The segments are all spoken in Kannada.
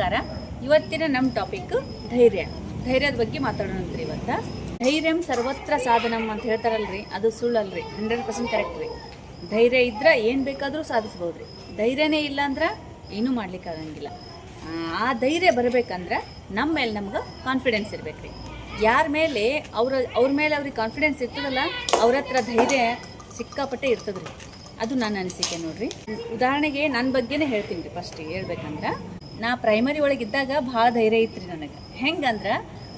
ನಮಸ್ಕಾರ. ಇವತ್ತಿನ ನಮ್ಮ ಟಾಪಿಕ್ ಧೈರ್ಯದ ಬಗ್ಗೆ ಮಾತಾಡೋಣಂತ್ರಿ. ಇವತ್ತು ಧೈರ್ಯಂ ಸರ್ವತ್ರ ಸಾಧನಂ ಅಂತ ಹೇಳ್ತಾರಲ್ರಿ, ಅದು ಸುಳ್ಳಲ್ರಿ, 100% ಕರೆಕ್ಟ್ ರೀ. ಧೈರ್ಯ ಇದ್ರೆ ಏನು ಬೇಕಾದರೂ ಸಾಧಿಸ್ಬೋದು ರೀ. ಧೈರ್ಯನೇ ಇಲ್ಲ ಅಂದ್ರೆ ಏನೂ ಮಾಡ್ಲಿಕ್ಕಾಗಂಗಿಲ್ಲ. ಆ ಧೈರ್ಯ ಬರಬೇಕಂದ್ರೆ ನಮ್ಮ ಮೇಲೆ ನಮ್ಗೆ ಕಾನ್ಫಿಡೆನ್ಸ್ ಇರ್ಬೇಕು ರೀ. ಯಾರ ಮೇಲೆ ಅವ್ರ ಮೇಲೆ ಅವ್ರಿಗೆ ಕಾನ್ಫಿಡೆನ್ಸ್ ಇರ್ತದಲ್ಲ, ಅವ್ರ ಹತ್ರ ಧೈರ್ಯ ಸಿಕ್ಕಾಪಟ್ಟೆ ಇರ್ತದ್ರಿ. ಅದು ನನ್ನ ಅನಿಸಿಕೆ ನೋಡ್ರಿ. ಉದಾಹರಣೆಗೆ ನನ್ನ ಬಗ್ಗೆನೇ ಹೇಳ್ತೀನಿ ರೀ. ಫಸ್ಟಿಗೆ ಹೇಳ್ಬೇಕಂದ್ರೆ, ನಾ ಪ್ರೈಮರಿ ಒಳಗಿದ್ದಾಗ ಭಾಳ ಧೈರ್ಯ ಇತ್ತು ರೀ ನನಗೆ. ಹೆಂಗಂದ್ರೆ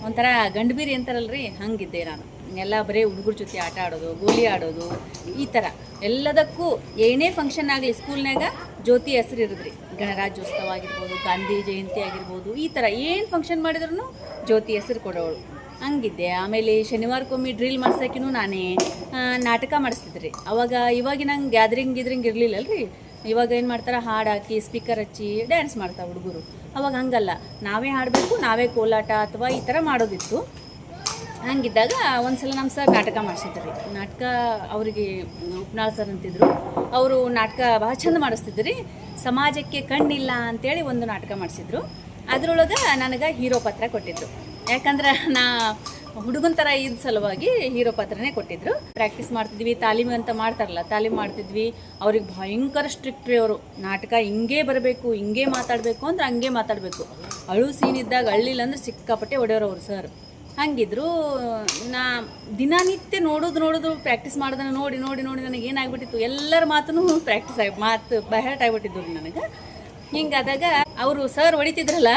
ಒಂಥರ ಗಂಡುಬೀರಿ ಅಂತಾರಲ್ರಿ, ಹಂಗಿದ್ದೆ ನಾನು. ಎಲ್ಲ ಬರೀ ಹುಡುಗರ ಜೊತೆ ಆಟ ಆಡೋದು, ಗೋಲಿ ಆಡೋದು, ಈ ಥರ ಎಲ್ಲದಕ್ಕೂ ಏನೇ ಫಂಕ್ಷನ್ ಆಗಲಿ ಸ್ಕೂಲ್ನಾಗ ಜ್ಯೋತಿ ಹೆಸರು ಇರೋದ್ರಿ. ಗಣರಾಜ್ಯೋತ್ಸವ ಆಗಿರ್ಬೋದು, ಗಾಂಧಿ ಜಯಂತಿ ಆಗಿರ್ಬೋದು, ಈ ಥರ ಏನು ಫಂಕ್ಷನ್ ಮಾಡಿದ್ರೂ ಜ್ಯೋತಿ ಹೆಸರು ಕೊಡೋಳು, ಹಂಗಿದ್ದೆ. ಆಮೇಲೆ ಶನಿವಾರಕ್ಕೊಮ್ಮೆ ಡ್ರಿಲ್ ಮಾಡ್ಸೋಕಿನೂ ನಾನೇ ನಾಟಕ ಮಾಡಿಸ್ತಿದ್ರಿ. ಇವಾಗ ನಂಗೆ ಗ್ಯಾದ್ರಿಂಗ್ ಇರಲಿಲ್ಲಲ್ರಿ. ಇವಾಗ ಏನು ಮಾಡ್ತಾರೆ, ಹಾಡು ಹಾಕಿ ಸ್ಪೀಕರ್ ಹಚ್ಚಿ ಡ್ಯಾನ್ಸ್ ಮಾಡ್ತಾವೆ ಹುಡುಗರು. ಅವಾಗ ಹಂಗಲ್ಲ, ನಾವೇ ಹಾಡಬೇಕು, ನಾವೇ ಕೋಲಾಟ ಅಥವಾ ಈ ಥರ ಮಾಡೋದಿತ್ತು. ಹಂಗಿದ್ದಾಗ ಒಂದ್ಸಲ ನಮ್ಮ ಸರ್ ನಾಟಕ ಮಾಡಿಸಿದ್ರಿ. ನಾಟಕ ಅವರಿಗೆ ಉಪ್ನಾಳ್ ಸರ್ ಅಂತಿದ್ರು. ಅವರು ನಾಟಕ ಭಾಳ ಚಂದ ಮಾಡಿಸ್ತಿದ್ರಿ. ಸಮಾಜಕ್ಕೆ ಕಣ್ಣಿಲ್ಲ ಅಂತೇಳಿ ಒಂದು ನಾಟಕ ಮಾಡಿಸಿದ್ರು. ಅದರೊಳಗೆ ನನಗೆ ಹೀರೋ ಪಾತ್ರ ಕೊಟ್ಟಿದ್ರು. ಯಾಕಂದ್ರೆ ನಾ ಹುಡುಗನ ಥರ ಇದ್ದ ಸಲುವಾಗಿ ಹೀರೋ ಪಾತ್ರನೇ ಕೊಟ್ಟಿದ್ರು. ಪ್ರಾಕ್ಟೀಸ್ ಮಾಡ್ತಿದ್ವಿ, ತಾಲೀಮು ಅಂತ ಮಾಡ್ತಾರಲ್ಲ, ತಾಲೀಮು ಮಾಡ್ತಿದ್ವಿ. ಅವ್ರಿಗೆ ಭಯಂಕರ ಸ್ಟ್ರಿಕ್ಟ್ ರೀ ಅವರು. ನಾಟಕ ಹಿಂಗೇ ಬರಬೇಕು, ಹಿಂಗೇ ಮಾತಾಡಬೇಕು ಅಂದ್ರೆ ಹಂಗೆ ಮಾತಾಡಬೇಕು. ಅಳು ಸೀನ್ ಇದ್ದಾಗ ಅಳ್ಳಿಲ್ಲ ಅಂದ್ರೆ ಸಿಕ್ಕಾಪಟ್ಟೆ ಹೊಡೆಯೋರು ಅವ್ರು ಸರ್. ಹಂಗಿದ್ರು. ನಾ ದಿನನಿತ್ಯ ನೋಡೋದು ಪ್ರಾಕ್ಟೀಸ್ ಮಾಡೋದನ್ನು ನೋಡಿ ನನಗೆ ಏನಾಗ್ಬಿಟ್ಟಿತ್ತು, ಎಲ್ಲರ ಮಾತು ಬಹಳ ಆಗ್ಬಿಟ್ಟಿದ್ದು ರೀ ನನಗೆ. ಹಿಂಗಾದಾಗ ಅವರು ಸರ್ ಹೊಡಿತಿದ್ರಲ್ಲ,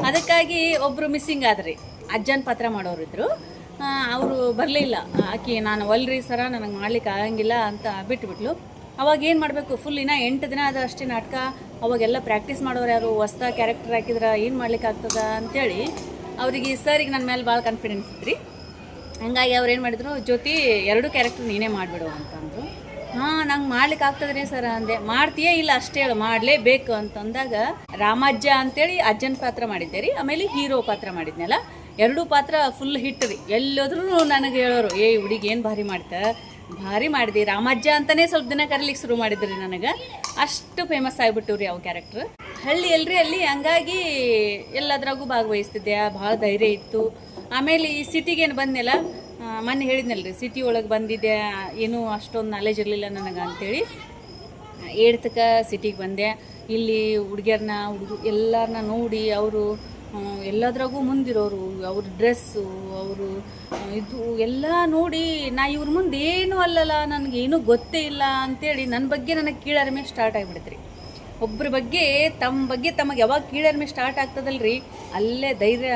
ಅದಕ್ಕಾಗಿ ಒಬ್ಬರು ಮಿಸ್ಸಿಂಗ್ ಆದ್ರಿ. ಅಜ್ಜನ ಪಾತ್ರ ಮಾಡೋರಿದ್ರು. ಅವರು ಬರಲಿಲ್ಲ. ಆಕೆ ನಾನು ಒಲ್ರಿ ಸರ, ನನಗೆ ಮಾಡ್ಲಿಕ್ಕೆ ಆಗಂಗಿಲ್ಲ ಅಂತ ಬಿಟ್ಬಿಟ್ಲು. ಅವಾಗ ಏನು ಮಾಡಬೇಕು, ಫುಲ್ 8 ದಿನ ಅದು ಅಷ್ಟೇ ನಾಟಕ. ಅವಾಗೆಲ್ಲ ಪ್ರಾಕ್ಟೀಸ್ ಮಾಡೋರು ಯಾರು, ಹೊಸ ಕ್ಯಾರೆಕ್ಟರ್ ಹಾಕಿದ್ರೆ ಏನು ಮಾಡ್ಲಿಕ್ಕೆ ಆಗ್ತದ ಅಂತೇಳಿ ಅವರಿಗೆ ಸರಿಗೆ ನನ್ನ ಮೇಲೆ ಭಾಳ ಕಾನ್ಫಿಡೆನ್ಸ್ ಇತ್ತು. ಹಂಗಾಗಿ ಅವ್ರು ಏನು ಮಾಡಿದ್ರು, ಜ್ಯೋತಿ 2 ಕ್ಯಾರೆಕ್ಟರ್ ನೀನೇ ಮಾಡಿಬಿಡು ಅಂತಂದರು. ನಂಗೆ ಮಾಡ್ಲಿಕ್ಕೆ ಆಗ್ತದ್ರಿ ಸರ ಅಂದೆ. ಮಾಡ್ತೀಯೇ ಇಲ್ಲ ಅಷ್ಟೇ ಹೇಳು, ಮಾಡಲೇಬೇಕು ಅಂತಂದಾಗ ರಾಮಜ್ಜ ಅಂತೇಳಿ ಅಜ್ಜನ ಪಾತ್ರ ಮಾಡಿದ್ದೆ ರೀ. ಆಮೇಲೆ ಹೀರೋ ಪಾತ್ರ ಮಾಡಿದ್ನಲ್ಲ, 2 ಪಾತ್ರ ಫುಲ್ ಹಿಟ್ ರೀ. ಎಲ್ಲೋದ್ರೂ ನನಗೆ ಹೇಳೋರು, ಹುಡುಗಿ ಏನು ಭಾರಿ ಮಾಡಿದೆ ರಾಮಜ್ಜ ಅಂತಲೇ ಸ್ವಲ್ಪ ದಿನ ಕರೀಲಿಕ್ಕೆ ಶುರು ಮಾಡಿದ್ರಿ. ನನಗೆ ಅಷ್ಟು ಫೇಮಸ್ ಆಗಿಬಿಟ್ಟು ರೀ ಅವು ಕ್ಯಾರೆಕ್ಟ್ರ್. ಹಳ್ಳಿ ಎಲ್ರಿ ಅಲ್ಲಿ, ಹಂಗಾಗಿ ಎಲ್ಲದ್ರಾಗೂ ಭಾಗವಹಿಸ್ತಿದ್ದೆ. ಭಾಳ ಧೈರ್ಯ ಇತ್ತು. ಆಮೇಲೆ ಈ ಸಿಟಿಗೇನು ಬಂದೆಲ್ಲ, ಮೊನ್ನೆ ಹೇಳಿದ್ನಲ್ರಿ, ಸಿಟಿ ಒಳಗೆ ಬಂದಿದ್ದೆ, ಏನೂ ಅಷ್ಟೊಂದು ನಾಲೆಜ್ ಇರಲಿಲ್ಲ ನನಗೆ ಅಂಥೇಳಿ 8ಕ್ಕೆ ಸಿಟಿಗೆ ಬಂದೆ. ಇಲ್ಲಿ ಹುಡುಗಿಯರನ್ನ ಎಲ್ಲರನ್ನ ನೋಡಿ, ಅವರು ಎಲ್ಲದ್ರಾಗೂ ಮುಂದಿರೋರು, ಅವ್ರ ಡ್ರೆಸ್ಸು, ಅವರು ಇದು ಎಲ್ಲ ನೋಡಿ ನಾ ಇವ್ರ ಮುಂದೆ ಏನೂ ಅಲ್ಲಲ್ಲ, ನನಗೇನೂ ಗೊತ್ತೇ ಇಲ್ಲ ಅಂಥೇಳಿ ನನ್ನ ಬಗ್ಗೆ ನನಗೆ ಕೀಳರಿಮೆ ಸ್ಟಾರ್ಟ್ ಆಗಿಬಿಡ್ತ್ರಿ. ಒಬ್ಬರ ಬಗ್ಗೆ ತಮಗೆ ಯಾವಾಗ ಕೀಳರಿಮೆ ಸ್ಟಾರ್ಟ್ ಆಗ್ತದಲ್ರಿ, ಅಲ್ಲೇ ಧೈರ್ಯ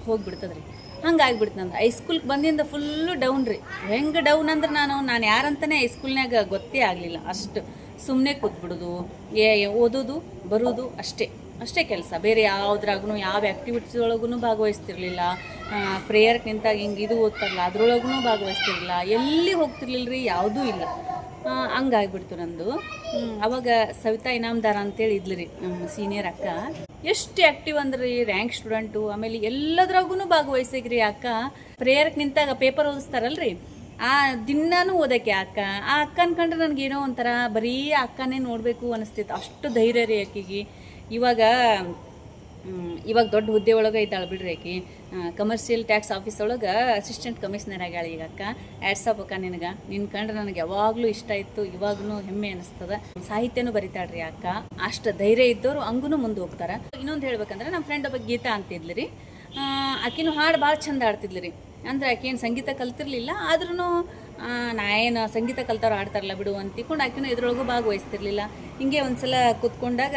ಹೋಗಿಬಿಡ್ತದ್ರಿ. ಹಂಗಾಗಿಬಿಡ್ತು ನಂದು. ಹೈಸ್ಕೂಲ್ಗೆ ಬಂದಿಂದ ಫುಲ್ಲು ಡೌನ್ ರೀ. ಹೆಂಗೆ ಡೌನ್ ಅಂದ್ರೆ ನಾನು ಯಾರಂತಲೇ ಹೈಸ್ಕೂಲ್ನಾಗ ಗೊತ್ತೇ ಆಗಲಿಲ್ಲ. ಅಷ್ಟು ಸುಮ್ಮನೆ ಕೂತ್ಬಿಡೋದು, ಓದೋದು ಬರೋದು ಅಷ್ಟೇ ಕೆಲಸ. ಬೇರೆ ಯಾವುದ್ರಾಗೂ ಯಾವ ಆ್ಯಕ್ಟಿವಿಟೀಸ್ ಒಳಗೂ ಭಾಗವಹಿಸ್ತಿರ್ಲಿಲ್ಲ. ಪ್ರೇಯರ್ಗೆ ನಿಂತಾಗ ಹಿಂಗೆ ಇದು ಓದ್ತಾರಲ್ಲ ಅದ್ರೊಳಗೂ ಭಾಗವಹಿಸ್ತಿರ್ಲಿಲ್ಲ. ಎಲ್ಲಿ ಹೋಗ್ತಿರ್ಲಿಲ್ಲ ರೀ, ಯಾವುದೂ ಇಲ್ಲ. ಹಂಗಾಗಿಬಿಡ್ತು ನಂದು. ಅವಾಗ ಸವಿತಾ ಇನಾಮ್ದಾರ ಅಂತೇಳಿ ಇದ್ಲು ರೀ, ನಮ್ಮ ಸೀನಿಯರ್ ಅಕ್ಕ. ಎಷ್ಟು ಆ್ಯಕ್ಟಿವ್ ಅಂದ್ರೆ ರೀ, ರ್ಯಾಂಕ್ ಸ್ಟೂಡೆಂಟು. ಆಮೇಲೆ ಎಲ್ಲದ್ರಾಗೂ ಭಾಗವಹಿಸಿಗ್ರಿ ಅಕ್ಕ. ಪ್ರೇಯರ್ಗೆ ನಿಂತಾಗ ಪೇಪರ್ ಓದಿಸ್ತಾರಲ್ರಿ, ಆ ದಿನಾನೂ ಓದೋಕ್ಕೆ ಆ ಅಕ್ಕ ಅನ್ಕೊಂಡ್ರೆ ನನಗೇನೋ ಒಂಥರ ಬರೀ ಅಕ್ಕನೇ ನೋಡಬೇಕು ಅನಿಸ್ತಿತ್ತು. ಅಷ್ಟು ಧೈರ್ಯ ರೀ ಆಕೆಗೆ. ಇವಾಗ ದೊಡ್ಡ ಹುದ್ದೆ ಒಳಗೆ ಇದ್ದಾಳೆ ಬಿಡ್ರಿ ಆಕೆ. ಕಮರ್ಷಿಯಲ್ ಟ್ಯಾಕ್ಸ್ ಆಫೀಸ್ ಒಳಗೆ ಅಸಿಸ್ಟೆಂಟ್ ಕಮಿಷನರ್ ಆಗ್ಯಾಳ ಈಗ ಅಕ್ಕ. ಆ್ಯಡ್ಸಪ್ ಅಕ್ಕ ನಿನ್ನ ಕಂಡ್ರೆ ನನಗೆ ಯಾವಾಗಲೂ ಇಷ್ಟ ಇತ್ತು, ಇವಾಗೂ ಹೆಮ್ಮೆ ಅನಿಸ್ತದ. ಸಾಹಿತ್ಯನೂ ಬರಿತಾಳ್ರಿ ಅಕ್ಕ. ಅಷ್ಟು ಧೈರ್ಯ ಇದ್ದವರು ಹಂಗೂ ಮುಂದೆ ಹೋಗ್ತಾರೆ. ಇನ್ನೊಂದು ಹೇಳ್ಬೇಕಂದ್ರೆ, ನಮ್ಮ ಫ್ರೆಂಡ್ ಒಬ್ಬ ಗೀತಾ ಅಂತಿದ್ಲಿ ರೀ. ಆಕಿನೂ ಹಾಡು ಭಾಳ ಚಂದ ಆಡ್ತಿದ್ಲಿ ರೀ. ಅಂದರೆ ಆಕೇನು ಸಂಗೀತ ಕಲ್ತಿರ್ಲಿಲ್ಲ, ಆದ್ರೂ ನಾ ಏನು ಸಂಗೀತ ಕಲ್ತವ್ರು ಆಡ್ತಾರಲ್ಲ ಬಿಡು ಅಂತ ತಿಳ್ಕೊಂಡು ಆಕಿನೂ ಇದ್ರೊಳಗೂ ಭಾಗವಹಿಸ್ತಿರ್ಲಿಲ್ಲ. ಹಿಂಗೆ ಒಂದ್ಸಲ ಕೂತ್ಕೊಂಡಾಗ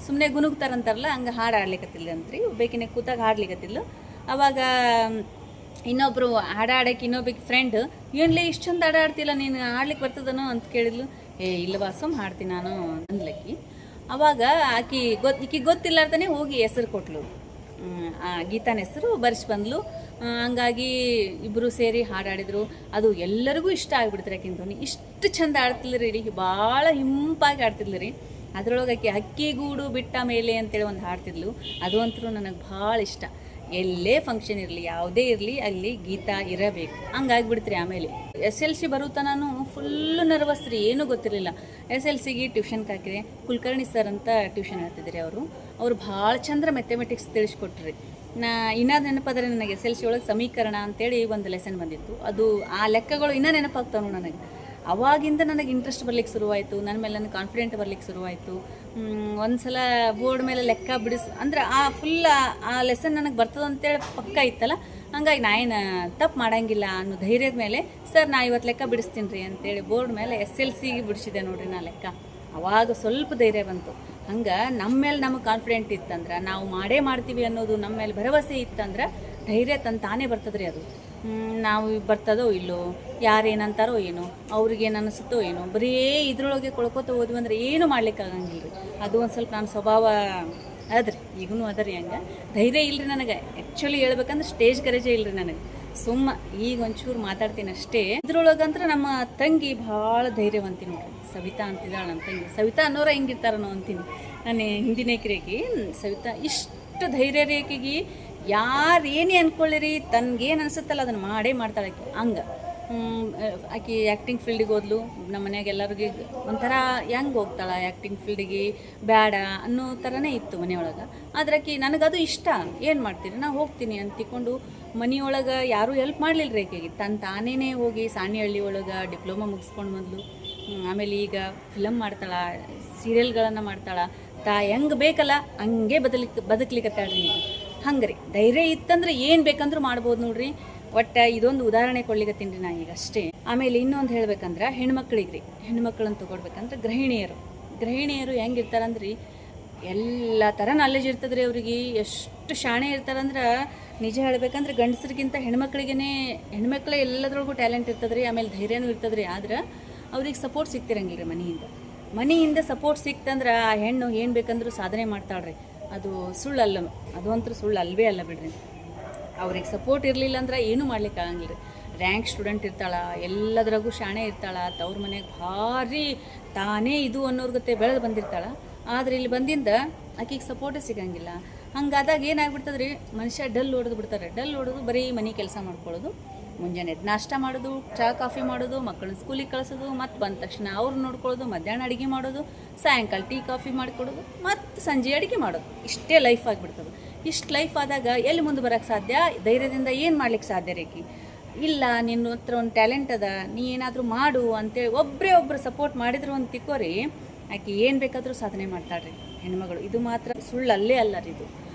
ಸುಮ್ಮನೆ ಗುನುಗ್ತಾರಂತಾರಲ್ಲ, ಹಂಗೆ ಹಾಡು ಆಡ್ಲಿಕ್ಕತ್ತಿಲ್ಲ ಅಂತ್ರಿ. ಒಬ್ಬೇಕಿನ ಕೂತಾಗ ಹಾಡ್ಲಿಕ್ಕತ್ತಿಲ್ಲ. ಅವಾಗ ಇನ್ನೊಬ್ಬರು ಹಾಡಾಡಕ್ಕೆ ಇನ್ನೊಬ್ಬಕ್ಕೆ ಫ್ರೆಂಡ್, ಏನ್ಲೇ ಇಷ್ಟು ಚಂದ ಆಡ್ತಿಲ್ಲ, ನೀನು ಆಡ್ಲಿಕ್ಕೆ ಬರ್ತದನೋ ಅಂತ ಕೇಳಿದ್ಲು. ಇಲ್ಲವಾ, ಸುಮ್ಮ ಹಾಡ್ತೀನಿ ನಾನು ಅಂದ್ಲಕ್ಕಿ. ಅವಾಗ ಈಕಿ ಗೊತ್ತಿಲ್ಲಾರ್ದೇ ಹೋಗಿ ಹೆಸರು ಕೊಟ್ಲು. ಗೀತಾನ ಹೆಸರು ಬರ್ಸಿ ಬಂದ್ಲು. ಹಂಗಾಗಿ ಇಬ್ಬರು ಸೇರಿ ಹಾಡಾಡಿದ್ರು. ಅದು ಎಲ್ಲರಿಗೂ ಇಷ್ಟ ಆಗಿಬಿಡ್ತಾರೆ. ಆಕಿನ ಧ್ವನಿ ಇಷ್ಟು ಚಂದ ಆಡ್ತಿಲ್ಲ ರೀ, ಭಾಳ ಹಿಂಪಾಗಿ ಆಡ್ತಿದ್ಲು ರೀ. ಅದರೊಳಗೆ ಆಕೆ ಹಕ್ಕಿಗೂಡು ಬಿಟ್ಟ ಮೇಲೆ ಅಂತೇಳಿ ಒಂದು ಹಾಡ್ತಿದ್ಲು. ಅದು ಅಂತೂ ನನಗೆ ಭಾಳ ಇಷ್ಟ. ಎಲ್ಲೇ ಫಂಕ್ಷನ್ ಇರಲಿ ಯಾವುದೇ ಇರಲಿ ಅಲ್ಲಿ ಗೀತಾ ಇರಬೇಕು ಹಂಗಾಗಿಬಿಡ್ತ್ರಿ. ಆಮೇಲೆ SLC ಬರುತ್ತಾ ನಾನು ಫುಲ್ಲು ನರ್ವಸ್ ರೀ, ಏನೂ ಗೊತ್ತಿರಲಿಲ್ಲ. SLCಗೆ ಟ್ಯೂಷನ್ಗೆ ಹಾಕಿದೆ. ಕುಲಕರ್ಣಿ ಸರ್ ಅಂತ ಟ್ಯೂಷನ್ ಹೇಳ್ತಿದ್ರಿ ಅವರು ಭಾಳ ಚಂದ್ರ ಮ್ಯಾಥಮೆಟಿಕ್ಸ್ ತಿಳಿಸ್ಕೊಟ್ರಿ. ಇನ್ನೂ ನೆನಪಾದರೆ ನನಗೆ SLC ಒಳಗೆ ಸಮೀಕರಣ ಅಂತೇಳಿ ಒಂದು ಲೆಸನ್ ಬಂದಿತ್ತು. ಅದು ಆ ಲೆಕ್ಕಗಳು ಇನ್ನೂ ನೆನಪಾಗ್ತಾವೆ ನನಗೆ. ಅವಾಗಿಂದ ನನಗೆ ಇಂಟ್ರೆಸ್ಟ್ ಬರ್ಲಿಕ್ಕೆ ಶುರುವಾಯಿತು, ನನ್ನ ಮೇಲೆ ನನಗೆ ಕಾನ್ಫಿಡೆಂಟ್ ಬರ್ಲಿಕ್ಕೆ ಶುರುವಾಯಿತು. ಒಂದು ಸಲ ಬೋರ್ಡ್ ಮೇಲೆ ಲೆಕ್ಕ ಅಂದ್ರೆ ಆ ಲೆಸನ್ ನನಗೆ ಬರ್ತದೆ ಅಂತೇಳಿ ಪಕ್ಕ ಇತ್ತಲ್ಲ, ಹಂಗಾಗಿ ನಾ ಏನು ತಪ್ಪು ಮಾಡೋಂಗಿಲ್ಲ ಅನ್ನೋ ಧೈರ್ಯದ ಮೇಲೆ ಸರ್ ನಾ ಇವತ್ತು ಲೆಕ್ಕ ಬಿಡಿಸ್ತೀನಿ ರೀ ಅಂತೇಳಿ ಬೋರ್ಡ್ ಮೇಲೆ SLCಗೆ ಬಿಡಿಸಿದೆ ನೋಡ್ರಿ ನಾ ಲೆಕ್ಕ. ಅವಾಗ ಸ್ವಲ್ಪ ಧೈರ್ಯ ಬಂತು. ಹಂಗೆ ನಮ್ಮ ಮೇಲೆ ನಮಗೆ ಕಾನ್ಫಿಡೆಂಟ್ ಇತ್ತಂದ್ರೆ, ನಾವು ಮಾಡೇ ಮಾಡ್ತೀವಿ ಅನ್ನೋದು ನಮ್ಮ ಮೇಲೆ ಭರವಸೆ ಇತ್ತಂದ್ರೆ ಧೈರ್ಯ ತಾನೇ ಬರ್ತದ್ರಿ. ಅದು ನಾವು ಬರ್ತದೋ ಇಲ್ಲೋ, ಯಾರೇನಂತಾರೋ ಏನೋ, ಅವ್ರಿಗೇನು ಅನಿಸುತ್ತೋ ಏನೋ, ಬರೀ ಇದ್ರೊಳಗೆ ಕೊಳ್ಕೋತ ಹೋದ್ವಿ ಅಂದ್ರೆ ಏನು ಮಾಡ್ಲಿಕ್ಕಾಗಂಗಿಲ್ಲ ರೀ. ಅದು ಒಂದು ಸ್ವಲ್ಪ ನನ್ನ ಸ್ವಭಾವ ಅದ್ರಿ, ಈಗೂ ಅದರಿ. ಹಂಗೆ ಧೈರ್ಯ ಇಲ್ಲರಿ ನನಗೆ. ಆ್ಯಕ್ಚುಲಿ ಹೇಳ್ಬೇಕಂದ್ರೆ ಸ್ಟೇಜ್ ಕರೇಜೇ ಇಲ್ಲರಿ ನನಗೆ. ಈಗ ಒಂಚೂರು ಮಾತಾಡ್ತೀನಿ ಅಷ್ಟೇ. ಇದ್ರೊಳಗಂದ್ರೆ ನಮ್ಮ ತಂಗಿ ಭಾಳ ಧೈರ್ಯವಂತಿ ನೋಡ್ರಿ, ಸವಿತಾ ಅಂತಿದ್ದಾಳೆ ನಮ್ಮ ತಂಗಿ. ಸವಿತಾ ಅನ್ನೋರ ಹೆಂಗಿರ್ತಾರನೋ ಅಂತೀನಿ ನಾನು. ಹಿಂದಿನ ರೇಖೆ ಸವಿತಾ ಇಷ್ಟು ಧೈರ್ಯ ರೇಖೆಗೆ ಯಾರು ಏನೇ ಅಂದ್ಕೊಳ್ಳಿರಿ, ತನ್ಗೇನು ಅನಿಸುತ್ತಲ್ಲ ಅದನ್ನು ಮಾಡೇ ಮಾಡ್ತಾಳೆ ಆಕೆ. ಹಂಗೆ ಆಕೆ ಆ್ಯಕ್ಟಿಂಗ್ ಫೀಲ್ಡಿಗೆ ಹೋದ್ಲು. ನಮ್ಮ ಮನ್ಯಾಗ ಎಲ್ಲರಿಗೆ ಒಂಥರ ಹೆಂಗೆ ಹೋಗ್ತಾಳೆ ಆ್ಯಕ್ಟಿಂಗ್ ಫೀಲ್ಡಿಗೆ ಬೇಡ ಅನ್ನೋ ಥರನೇ ಇತ್ತು ಮನೆಯೊಳಗೆ. ಆದ್ರೆ ಆಕೆ ನನಗದು ಇಷ್ಟ, ಏನು ಮಾಡ್ತೀರಿ ನಾ ಹೋಗ್ತೀನಿ ಅಂತ ತಿಳ್ಕೊಂಡು ಮನೆಯೊಳಗೆ ಯಾರೂ ಹೆಲ್ಪ್ ಮಾಡಲಿಲ್ಲ ರೀ ಆಕೆಗೆ. ತಾನೇ ಹೋಗಿ ಸಾಣಿಹಳ್ಳಿ ಒಳಗೆ ಡಿಪ್ಲೊಮಾ ಮುಗಿಸ್ಕೊಂಡು ಬಂದ್ಲು. ಆಮೇಲೆ ಈಗ ಫಿಲಮ್ ಮಾಡ್ತಾಳೆ, ಸೀರಿಯಲ್ಗಳನ್ನು ಮಾಡ್ತಾಳೆ. ಹೆಂಗೆ ಬೇಕಲ್ಲ ಹಂಗೆ ಬದುಕ್ಲಿಕ್ಕತ್ತಾಳ್ರಿ ಈಗ. ಹಂಗೆ ರೀ ಧೈರ್ಯ ಇತ್ತಂದ್ರೆ ಏನು ಬೇಕಂದ್ರೂ ಮಾಡ್ಬೋದು ನೋಡ್ರಿ. ಒಟ್ಟು ಇದೊಂದು ಉದಾಹರಣೆ ಕೊಡ್ಲಿಕತ್ತೀನಿ ರೀ ನಾ ಈಗ ಅಷ್ಟೇ. ಆಮೇಲೆ ಇನ್ನೊಂದು ಹೇಳ್ಬೇಕಂದ್ರೆ ಹೆಣ್ಮಕ್ಳಿಗೆ ರೀ, ಹೆಣ್ಮಕ್ಳನ್ನ ತೊಗೊಳ್ಬೇಕಂದ್ರೆ ಗೃಹಿಣಿಯರು ಹೆಂಗಿರ್ತಾರಂದ್ರಿ, ಎಲ್ಲ ಥರ ನಾಲೆಜ್ ಇರ್ತದ್ರಿ ಅವ್ರಿಗೆ. ಎಷ್ಟು ಶಾಣೆ ಇರ್ತಾರಂದ್ರೆ ನಿಜ ಹೇಳ್ಬೇಕಂದ್ರೆ ಗಂಡಸ್ರಿಗಿಂತ ಹೆಣ್ಮಕ್ಳೇ ಎಲ್ಲದ್ರೊಳಗೂ ಟ್ಯಾಲೆಂಟ್ ಇರ್ತದ್ರಿ. ಆಮೇಲೆ ಧೈರ್ಯನೂ ಇರ್ತದ್ರಿ. ಆದ್ರೆ ಅವ್ರಿಗೆ ಸಪೋರ್ಟ್ ಸಿಗ್ತಿರಂಗಿಲ್ಲ ರೀ ಮನೆಯಿಂದ ಸಪೋರ್ಟ್ ಸಿಕ್ತಂದ್ರೆ ಆ ಹೆಣ್ಣು ಏನು ಬೇಕಂದ್ರೂ ಸಾಧನೆ ಮಾಡ್ತಾಳ್ರಿ. ಅದು ಸುಳ್ಳಲ್ಲ, ಅದು ಅಂತೂ ಸುಳ್ಳು ಅಲ್ವೇ ಅಲ್ಲ ಬಿಡ್ರಿ. ಅವ್ರಿಗೆ ಸಪೋರ್ಟ್ ಇರಲಿಲ್ಲ ಅಂದ್ರೆ ಏನೂ ಮಾಡ್ಲಿಕ್ಕೆ ಆಗಂಗಿಲ್ಲ ರೀ. ರ್ಯಾಂಕ್ ಸ್ಟೂಡೆಂಟ್ ಇರ್ತಾಳೆ, ಎಲ್ಲದ್ರಾಗೂ ಶಾಣೆ ಇರ್ತಾಳೆ, ತವ್ರ ಮನೆಗೆ ಭಾರಿ ತಾನೇ ಇದು ಅನ್ನೋರ್ಗತ್ತೆ ಬೆಳೆದು ಬಂದಿರ್ತಾಳೆ. ಆದರೆ ಇಲ್ಲಿ ಬಂದಿಂದ ಆಕೆಗೆ ಸಪೋರ್ಟೇ ಸಿಗಂಗಿಲ್ಲ. ಹಂಗಾದಾಗ ಏನಾಗ್ಬಿಡ್ತದೆ ರೀ, ಮನುಷ್ಯ ಡಲ್ ಹೊಡೆದು ಬಿಡ್ತಾರೆ. ಡಲ್ ಹೊಡೆದು ಬರೀ ಮನೆ ಕೆಲಸ ಮಾಡ್ಕೊಳ್ಳೋದು, ಮುಂಜಾನೆ ಎದ್ದು ನಾಷ್ಟ ಮಾಡೋದು, ಚಹಾ ಕಾಫಿ ಮಾಡೋದು, ಮಕ್ಕಳನ್ನ ಸ್ಕೂಲಿಗೆ ಕಳಿಸೋದು, ಮತ್ತು ಬಂದ ತಕ್ಷಣ ಅವ್ರು ನೋಡ್ಕೊಳ್ಳೋದು, ಮಧ್ಯಾಹ್ನ ಅಡುಗೆ ಮಾಡೋದು, ಸಾಯಂಕಾಲ ಟೀ ಕಾಫಿ ಮಾಡಿಕೊಡೋದು, ಮತ್ತು ಸಂಜೆ ಅಡುಗೆ ಮಾಡೋದು. ಇಷ್ಟೇ ಲೈಫ್ ಆಗಿಬಿಡ್ತದೆ. ಇಷ್ಟು ಲೈಫ್ ಆದಾಗ ಎಲ್ಲಿ ಮುಂದೆ ಬರೋಕ್ಕೆ ಸಾಧ್ಯ? ಧೈರ್ಯದಿಂದ ಏನು ಮಾಡ್ಲಿಕ್ಕೆ ಸಾಧ್ಯ ರೇಖಿ? ಇಲ್ಲ, ನಿನ್ನ ಹತ್ರ ಒಂದು ಟ್ಯಾಲೆಂಟ್ ಅದ, ನೀ ಏನಾದರೂ ಮಾಡು ಅಂತೇಳಿ ಒಬ್ಬರು ಸಪೋರ್ಟ್ ಮಾಡಿದ್ರು ಅಂತ ತಿಕ್ಕೋರಿ, ಆಕೆ ಏನು ಬೇಕಾದರೂ ಸಾಧನೆ ಮಾಡ್ತಾಳ್ರಿ ಹೆಣ್ಮಗಳು. ಇದು ಮಾತ್ರ ಸುಳ್ಳಲ್ಲೇ ಅಲ್ಲ ರೀ ಇದು.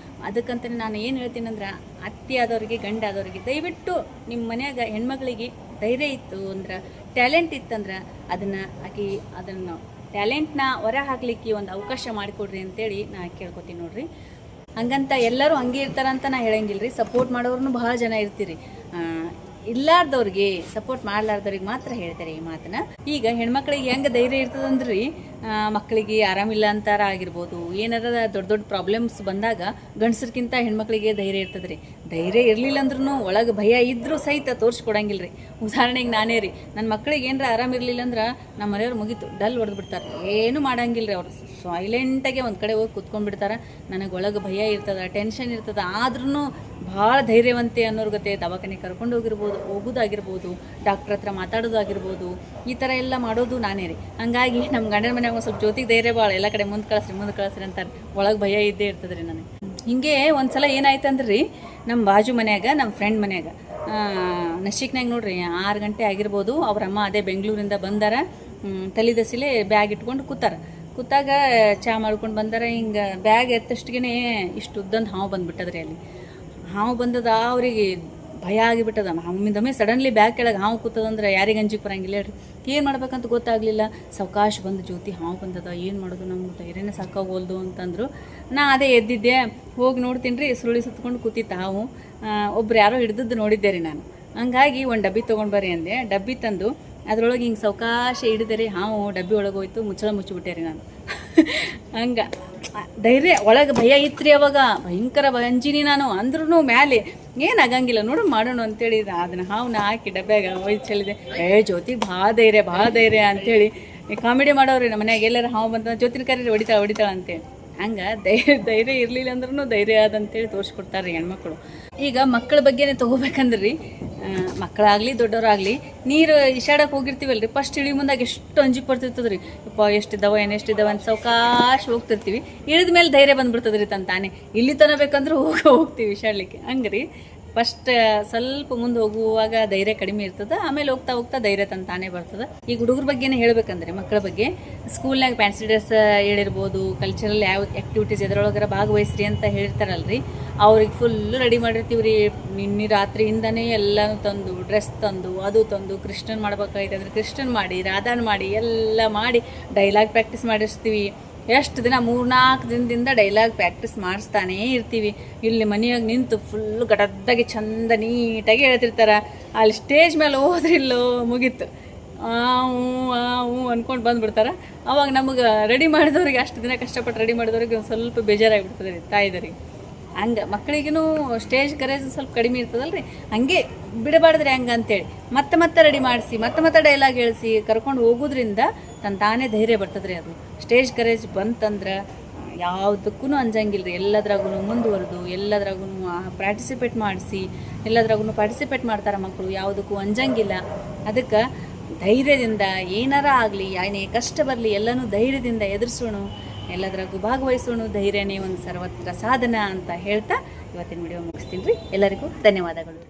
ಅದಕ್ಕಂತಲೇ ನಾನು ಏನು ಹೇಳ್ತೀನಿ ಅಂದ್ರೆ, ಅತ್ತೆ ಆದವ್ರಿಗೆ ಗಂಡ ಆದವ್ರಿಗೆ ದಯವಿಟ್ಟು ನಿಮ್ಮ ಮನ್ಯಾಗ ಹೆಣ್ಮಗಳಿಗೆ ಧೈರ್ಯ ಇತ್ತು ಅಂದ್ರೆ, ಟ್ಯಾಲೆಂಟ್ ಇತ್ತಂದ್ರೆ ಅದನ್ನು ಟ್ಯಾಲೆಂಟ್ನ ಹೊರ ಹಾಕ್ಲಿಕ್ಕೆ ಒಂದು ಅವಕಾಶ ಮಾಡಿಕೊಡ್ರಿ ಅಂತೇಳಿ ನಾ ಕೇಳ್ಕೊತೀನಿ ನೋಡ್ರಿ. ಹಂಗಂತ ಎಲ್ಲರೂ ಹಂಗೆ ಇರ್ತಾರಂತ ನಾ ಹೇಳಂಗಿಲ್ಲ ರೀ. ಸಪೋರ್ಟ್ ಮಾಡೋರ್ನು ಭಾಳ ಜನ ಇರ್ತೀರಿ. ಇಲ್ಲಾರ್ದವ್ರಿಗೆ ಸಪೋರ್ಟ್ ಮಾಡ್ಲಾರ್ದವ್ರಿಗೆ ಮಾತ್ರ ಹೇಳ್ತಾರೆ ಈ ಮಾತನ್ನ. ಈಗ ಹೆಣ್ಮಕ್ಳಿಗೆ ಹೆಂಗೆ ಧೈರ್ಯ ಇರ್ತದಂದ್ರಿ, ಮಕ್ಕಳಿಗೆ ಆರಾಮಿಲ್ಲ ಅಂತಾರ ಆಗಿರ್ಬೋದು, ಏನಾರ ದೊಡ್ಡ ಪ್ರಾಬ್ಲಮ್ಸ್ ಬಂದಾಗ ಗಂಡಸ್ರಕ್ಕಿಂತ ಹೆಣ್ಮಕ್ಳಿಗೆ ಧೈರ್ಯ ಇರ್ತದ್ರಿ. ಧೈರ್ಯ ಇರಲಿಲ್ಲ ಅಂದ್ರೂ ಒಳಗೆ ಭಯ ಇದ್ರೂ ಸಹಿತ ತೋರಿಸ್ಕೊಡಂಗಿಲ್ಲ ರೀ. ಉದಾಹರಣೆಗೆ ನಾನೇ ರೀ, ನನ್ನ ಮಕ್ಕಳಿಗೆ ಏನಾರ ಆರಾಮಿರಲಿಲ್ಲ ಅಂದ್ರೆ ನಮ್ಮ ಮನೆಯವ್ರು ಮುಗೀತು, ಡಲ್ ಹೊಡೆದು ಬಿಡ್ತಾರೆ. ಏನೂ ಮಾಡಂಗಿಲ್ಲ ರೀ. ಅವ್ರು ಸೈಲೆಂಟಾಗೆ ಒಂದು ಕಡೆ ಹೋಗಿ ಕೂತ್ಕೊಂಡ್ಬಿಡ್ತಾರೆ. ನನಗೆ ಒಳಗೆ ಭಯ ಇರ್ತದೆ, ಟೆನ್ಷನ್ ಇರ್ತದೆ. ಆದ್ರೂ ಭಾಳ ಧೈರ್ಯವಂತೆ ಅನ್ನೋರ್ ಗತೆ ದವಾಖಾನೆ ಕರ್ಕೊಂಡು ಹೋಗೋದಾಗಿರ್ಬೋದು, ಡಾಕ್ಟ್ರ್ ಹತ್ರ ಮಾತಾಡೋದಾಗಿರ್ಬೋದು, ಈ ಥರ ಎಲ್ಲ ಮಾಡೋದು ನಾನೇ ರೀ. ಹಂಗಾಗಿ ನಮ್ಮ ಗಂಡನ ಮನ್ಯಾಗ ಒಂದು ಸ್ವಲ್ಪ ಜ್ಯೋತಿಗೆ ಧೈರ್ಯ ಭಾಳ, ಎಲ್ಲ ಕಡೆ ಮುಂದೆ ಕಳಿಸ್ರಿ ಅಂತಾರೆ. ಒಳಗೆ ಭಯ ಇದ್ದೇ ಇರ್ತದೆ ರೀ ನನಗೆ. ಹಿಂಗೆ ಒಂದು ಸಲ ಏನಾಯ್ತಂದ್ರೆ ರೀ, ನಮ್ಮ ಬಾಜು ಮನ್ಯಾಗ ನಮ್ಮ ಫ್ರೆಂಡ್ ಮನ್ಯಾಗ ನಶಿಕ್ನಾಗ ನೋಡ್ರಿ 6 ಗಂಟೆ ಆಗಿರ್ಬೋದು, ಅವ್ರಮ್ಮ ಅದೇ ಬೆಂಗಳೂರಿಂದ ಬಂದಾರ. ತಲೆದಸಿಲೆ ಬ್ಯಾಗ್ ಇಟ್ಕೊಂಡು ಕೂತಾಗ ಚಹಾ ಮಾಡ್ಕೊಂಡು ಬಂದಾರ. ಹಿಂಗೆ ಬ್ಯಾಗ್ ಎತ್ತಷ್ಟಿಗೆ ಇಷ್ಟು ಉದ್ದಂದು ಹಾವು ಬಂದುಬಿಟ್ಟದ್ರಿ. ಅಲ್ಲಿ ಹಾವು ಬಂದದ, ಅವರಿಗೆ ಭಯ ಆಗಿಬಿಟ್ಟದ. ಒಮ್ಮಿಂದೊಮ್ಮೆ ಸಡನ್ಲಿ ಬ್ಯಾಗ್ ಕೆಳಗೆ ಹಾವು ಕೂತದಂದ್ರೆ ಯಾರಿಗೆ ಅಂಜಿಗೆ ಬರಂಗಿಲ್ಲ ಹೇಳ್ರಿ. ಏನು ಮಾಡ್ಬೇಕಂತ ಗೊತ್ತಾಗಲಿಲ್ಲ. ಸಾವಕಾಶ ಬಂದು ಜ್ಯೋತಿ ಹಾವು ಬಂದದ, ಏನು ಮಾಡೋದು, ನಮ್ಗೆ ಧೈರ್ಯನೇ ಸಾಕಾಗೋಲ್ದು ಅಂತಂದರು. ನಾ ಅದೇ ಎದ್ದಿದ್ದೆ, ಹೋಗಿ ನೋಡ್ತೀನಿ ರೀ, ಸುರುಳಿ ಸುತ್ಕೊಂಡು ಕೂತಿತ್ತು ಹಾವು. ಒಬ್ರು ಯಾರೋ ಹಿಡ್ದದ್ದು ನೋಡಿದ್ದೆ ರೀ ನಾನು. ಹಂಗಾಗಿ ಒಂದು ಡಬ್ಬಿ ತೊಗೊಂಡು ಬರ್ರಿ ಅಂದೆ. ಡಬ್ಬಿ ತಂದು ಅದ್ರೊಳಗೆ ಹಿಂಗೆ ಸಾವಕಾಶ ಹಿಡಿದೆ ರೀ, ಹಾವು ಡಬ್ಬಿ ಒಳಗೆ ಹೋಯ್ತು. ಮುಚ್ಚಳ ಮುಚ್ಚಿಬಿಟ್ಟೆ ರೀ ನಾನು. ಹಂಗೆ ಧೈರ್ಯ, ಒಳಗೆ ಭಯ ಇತ್ತು ರೀ ಅವಾಗ, ಭಯಂಕರ ಅಂಜಿನಿ ನಾನು. ಅಂದ್ರೂ ಮ್ಯಾಲೆ ಏನಾಗಂಗಿಲ್ಲ ನೋಡು ಮಾಡೋಣ ಅಂತೇಳಿ ಅದನ್ನು ಹಾವನ್ನ ಹಾಕಿ ಡಬ್ಬ್ಯಾಗ ಒಯ್ದು ಚೆಲ್ಲಿದೆ. ಜ್ಯೋತಿ ಭಾಳ ಧೈರ್ಯ ಅಂಥೇಳಿ ಕಾಮಿಡಿ ಮಾಡೋರು ನಮ್ಮ ಮನ್ಯಾಗ. ಎಲ್ಲರೂ ಹಾವು ಬಂತ ಜ್ಯೋತಿನ ಕರೀರಿ ಹೊಡಿತಾಳೆ ಅಂತೇಳಿ. ಹಂಗೆ ಧೈರ್ಯ ಇರಲಿಲ್ಲ ಅಂದ್ರೂ ಧೈರ್ಯ ಅದಂತೇಳಿ ತೋರಿಸ್ಕೊಡ್ತಾರೆ ರೀ ಹೆಣ್ಮಕ್ಳು. ಈಗ ಮಕ್ಕಳ ಬಗ್ಗೆನೇ ತೊಗೋಬೇಕಂದ್ರೆ ರೀ, ಮಕ್ಕಳಾಗಲಿ ದೊಡ್ಡವರಾಗಲಿ ನೀರು ಇಶಾಡಕ್ಕೆ ಹೋಗಿರ್ತೀವಲ್ಲ ರೀ, ಫಸ್ಟ್ ಇಳಿ ಮುಂದಾಗ ಎಷ್ಟು ಅಂಜಿಕೆ ಬರ್ತಿರ್ತದೆ ರೀ, ಯಪ್ಪ ಎಷ್ಟಿದ್ದಾವೆ ಅಂತ ಸಾವಕಾಶ ಹೋಗ್ತಿರ್ತೀವಿ. ಇಳಿದ ಮೇಲೆ ಧೈರ್ಯ ಬಂದ್ಬಿಡ್ತದೆ ರೀ ತಾನೇ. ಇಲ್ಲಿ ತನ ಬೇಕಂದ್ರೆ ಹೋಗ್ತೀವಿ ಇಶಾಡ್ಲಿಕ್ಕೆ. ಹಂಗೆ ರೀ ಫಸ್ಟ್ ಸ್ವಲ್ಪ ಮುಂದೆ ಹೋಗುವಾಗ ಧೈರ್ಯ ಕಡಿಮೆ ಇರ್ತದೆ, ಆಮೇಲೆ ಹೋಗ್ತಾ ಹೋಗ್ತಾ ಧೈರ್ಯ ತಾನೇ ಬರ್ತದೆ. ಈಗ ಹುಡುಗರ ಬಗ್ಗೆನೇ ಹೇಳ್ಬೇಕಂದ್ರೆ ಮಕ್ಕಳ ಬಗ್ಗೆ ಸ್ಕೂಲ್ನಾಗ ಫ್ಯಾನ್ಸಿ ಡ್ರೆಸ್ ಹೇಳಿರ್ಬೋದು, ಕಲ್ಚರಲ್ ಯಾವ ಆ್ಯಕ್ಟಿವಿಟೀಸ್ ಎದ್ರೊಳಗರ ಭಾಗವಹಿಸ್ರಿ ಅಂತ ಹೇಳ್ತಾರಲ್ರಿ, ಅವ್ರಿಗೆ ಫುಲ್ಲು ರೆಡಿ ಮಾಡಿರ್ತೀವಿ ರೀ. ನಿನ್ನೆ ರಾತ್ರಿಯಿಂದನೇ ಎಲ್ಲನೂ ತಂದು ಡ್ರೆಸ್ ತಂದು ಅದು ತಂದು ಕೃಷ್ಣನ್ ಮಾಡ್ಬೇಕಾಯ್ತು ಅಂದರೆ ಕೃಷ್ಣನ್ ಮಾಡಿ, ರಾಧಾನ್ ಮಾಡಿ ಎಲ್ಲ ಮಾಡಿ ಡೈಲಾಗ್ ಪ್ರಾಕ್ಟೀಸ್ ಮಾಡಿರ್ತೀವಿ. ಎಷ್ಟು ದಿನ 3-4 ದಿನದಿಂದ ಡೈಲಾಗ್ ಪ್ರಾಕ್ಟೀಸ್ ಮಾಡಿಸ್ತಾನೇ ಇರ್ತೀವಿ. ಇಲ್ಲಿ ಮನೆಯಾಗ ನಿಂತು ಫುಲ್ಲು ಗಡದ್ದಾಗಿ ಚಂದ ನೀಟಾಗಿ ಹೇಳ್ತಿರ್ತಾರೆ. ಅಲ್ಲಿ ಸ್ಟೇಜ್ ಮೇಲೆ ಹೋದ್ರಿಲ್ಲೋ ಮುಗೀತು, ಅಂದ್ಕೊಂಡು ಬಂದುಬಿಡ್ತಾರೆ. ಅವಾಗ ನಮಗೆ ರೆಡಿ ಮಾಡಿದವ್ರಿಗೆ, ಅಷ್ಟು ದಿನ ಕಷ್ಟಪಟ್ಟು ರೆಡಿ ಮಾಡಿದವ್ರಿಗೆ ಒಂದು ಸ್ವಲ್ಪ ಬೇಜಾರಾಗಿಬಿಡ್ತದೆ ರೀ ತಾಯಿದರಿಗೆ. ಹಂಗೆ ಮಕ್ಕಳಿಗೂ ಸ್ಟೇಜ್ ಕರೇಜ್ ಸ್ವಲ್ಪ ಕಡಿಮೆ ಇರ್ತದಲ್ಲ ರೀ, ಹಂಗೆ ಬಿಡಬಾರ್ದ್ರಿ ಹಂಗೆ ಅಂತೇಳಿ ಮತ್ತೆ ರೆಡಿ ಮಾಡಿಸಿ ಮತ್ತೆ ಡೈಲಾಗ್ ಹೇಳಿಸಿ ಕರ್ಕೊಂಡು ಹೋಗೋದ್ರಿಂದ ತಾನೇ ಧೈರ್ಯ ಬರ್ತದೆ ರೀ. ಅದು ಸ್ಟೇಜ್ ಕರೇಜ್ ಬಂತಂದ್ರೆ ಯಾವುದಕ್ಕೂ ಅಂಜಂಗಿಲ್ಲ ರೀ. ಎಲ್ಲದ್ರಾಗೂ ಮುಂದುವರೆದು ಎಲ್ಲದ್ರಾಗೂ ಪಾರ್ಟಿಸಿಪೇಟ್ ಮಾಡಿಸಿ ಪಾರ್ಟಿಸಿಪೇಟ್ ಮಾಡ್ತಾರೆ ಮಕ್ಕಳು, ಯಾವುದಕ್ಕೂ ಅಂಜಂಗಿಲ್ಲ. ಅದಕ್ಕೆ ಧೈರ್ಯದಿಂದ ಏನಾರ ಆಗಲಿ, ಏನೇ ಕಷ್ಟ ಬರಲಿ ಎಲ್ಲನೂ ಧೈರ್ಯದಿಂದ ಎದುರಿಸೋಣ, ಎಲ್ಲದರಾಗೂ ಭಾಗವಹಿಸೋಣ. ಧೈರ್ಯನೇ ಒಂದು ಸರ್ವತ್ರ ಸಾಧನ ಅಂತ ಹೇಳ್ತಾ ಇವತ್ತಿನ ವಿಡಿಯೋ ಮುಗಿಸ್ತೀನಿ ರೀ. ಎಲ್ಲರಿಗೂ ಧನ್ಯವಾದಗಳು.